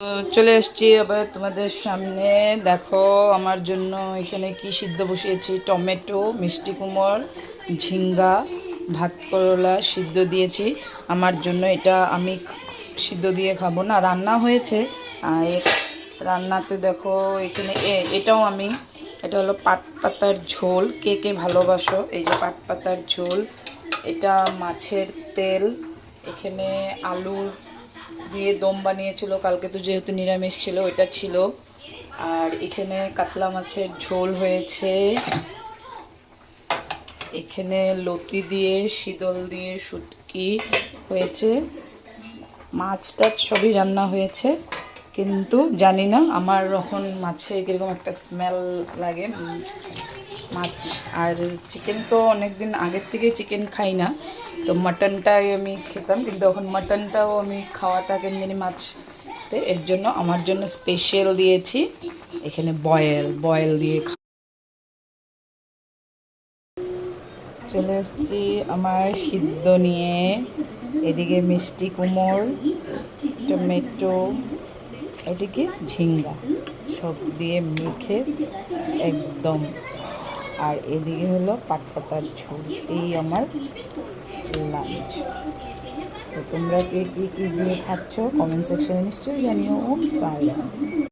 তো চলে এসেছি আবার তোমাদের সামনে। দেখো আমার জন্য এখানে কি সিদ্ধ বসিয়েছি, টমেটো, মিষ্টি কুমড়, ঝিঙ্গা, ভাত করলা সিদ্ধ দিয়েছি আমার জন্য। এটা আমি সিদ্ধ দিয়ে খাবো না, রান্না হয়েছে। আর রান্নাতে দেখো এখানে এটাও আমি, এটা হলো পাট পাতার ঝোল। কে কে ভালোবাসো, এই যে পাট পাতার ঝোল। এটা মাছের তেল, এখানে আলুর দিয়ে দম বানিয়েছিল কালকে, তো যেহেতু নিরামিষ ছিল ওইটা ছিল। আর এখানে কাতলা মাছের ঝোল হয়েছে, এখানে লতি দিয়ে শীতল দিয়ে শুটকি হয়েছে, মাছ টাছ সবই রান্না হয়েছে। কিন্তু জানি না, আমার এখন মাছে কীরকম একটা স্মেল লাগে মাছ। আর চিকেন তো অনেক দিন আগের থেকেই চিকেন খাই না, তো মাটনটাই আমি খেতাম, কিন্তু এখন মাটনটাও আমি খাওয়াটা কেন জানি মাছতে, এর জন্য আমার জন্য স্পেশাল দিয়েছি এখানে বয়েল দিয়ে চলে এসেছি আমার সিদ্ধ নিয়ে। এদিকে মিষ্টি কুমড়, টমেটো, এদিকে ঝিঙ্গা, সব দিয়ে মেখে একদম। আর এদিকে হলো পাট পাতার ঝোল। এই আমার লাঞ্চ। তো তোমরা কে কী কী দিয়ে খাচ্ছ কমেন্ট সেকশনে নিশ্চয়ই জানিও। ওম সাইরাম।